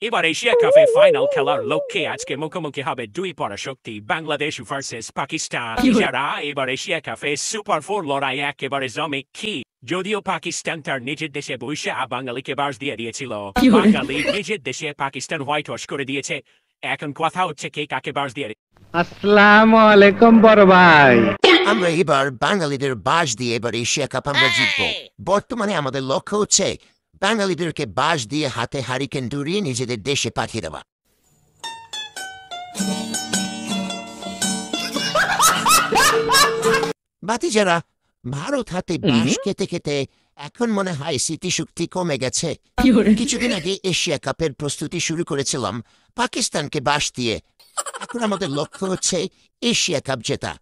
এবার এশিয়া কাপে ফাইনাল খেলার লক্ষ্যে আজকে মুখোমুখি হবে দুই পরাশক্তি বাংলাদেশ ভার্সেস পাকিস্তান। যারা এবার এশিয়া কাপে সুপার ফোর লড়াই একেবারে জমে কি। যদিও পাকিস্তান তার নিজের দেশে বসে বাঙালিকে বাস দিয়ে দিয়েছিল, বাঙালি নিজের দেশে পাকিস্তান হোয়াইট ওয়াশ করে দিয়েছে। এখন কথা হচ্ছে কে কাকে বাস দিয়ে। আসসালামু আলাইকুম বড় ভাই। আমরা এবার বাঙালিদের বাস দিয়ে এবার এশিয়া কাপ আমরা জিতবো। বর্তমানে আমাদের লক্ষ্য হচ্ছে বাঙালিদেরকে বাস দিয়ে হাতে হারিকেন ডুরিয়ে নিজেদের দেশে পাঠিয়ে দেওয়া। বাতিজারা, ভারত হাতে বাস খেতে খেতে এখন মনে হয় স্মৃতিশক্তি কমে গেছে। কিছুদিন আগে এশিয়া কাপের প্রস্তুতি শুরু করেছিলাম পাকিস্তানকে বাস দিয়ে। এখন আমাদের লক্ষ্য হচ্ছে এশিয়া কাপ জেতা।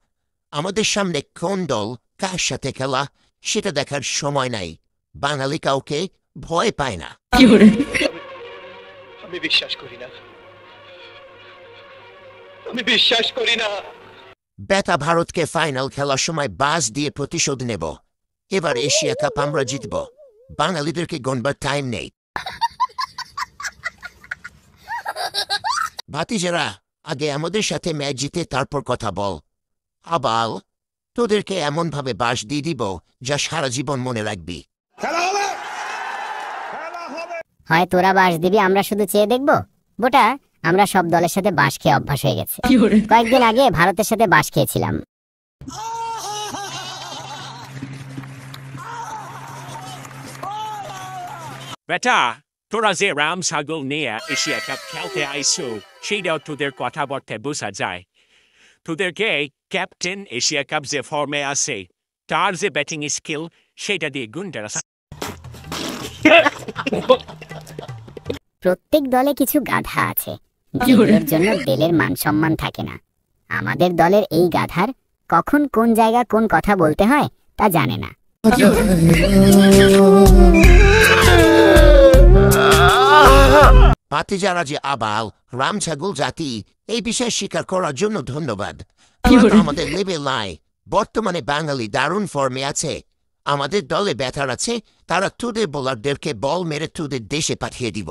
আমাদের সামনে কোন দল কার সাথে খেলা সেটা দেখার সময় নাই। বাঙালি কাউকে ভয় পায় না। আমি বিশ্বাস করি না। বেটা ভারতকে ফাইনাল খেলার সময় বাস দিয়ে প্রতিশোধ নেব। এবার এশিয়া কাপ আমরা জিতব। বাঙালিদেরকে গণবার টাইম নেই। ভাতিজারা, আগে আমাদের সাথে ম্যাচ জিতে তারপর কথা বল। আবাল, তোদেরকে এমন ভাবে বাস দিয়ে দিব যা সারা জীবন মনে রাখবি। হয় তোরা বাস দিবি, আমরা শুধু চেয়ে দেখবো। বোটা, আমরা সব দলের সাথে বাস খেয়ে অভ্যাস হয়ে গেছে। কয়েকদিন আগে ভারতের সাথে বাস খেয়েছিলাম। বেটা, তোরা যে রাম ছাগল নিয়ে এশিয়া কাপ খেলতে আইসো সেটাও তোদের কথাবার্তায় বোঝা যায়। তোদেরকে ক্যাপ্টেন এশিয়া কাপ যে ফর্মে আছে তার যে ব্যাটিং স্কিল সেটা দিয়ে গুন্ডারা। প্রত্যেক দলে কিছু গাধা আছে, যেগুলোর জন্য দলের মান সম্মান থাকে না। আমাদের দলের এই গাধার কখন কোন জায়গা কোন কথা বলতে হয় তা জানে না। ভাতিজারা যে আবাল রাম ছাগল জাতি, এই বিষয়ে স্বীকার করার জন্য ধন্যবাদ। আমাদের লেভেল নাই। বর্তমানে বাঙালি দারুণ ফর্মে আছে। আমাদের দলে ব্যাটার আছে, তারা তোদের বোলারদেরকে বল মেরে তোদের দেশে পাঠিয়ে দিব।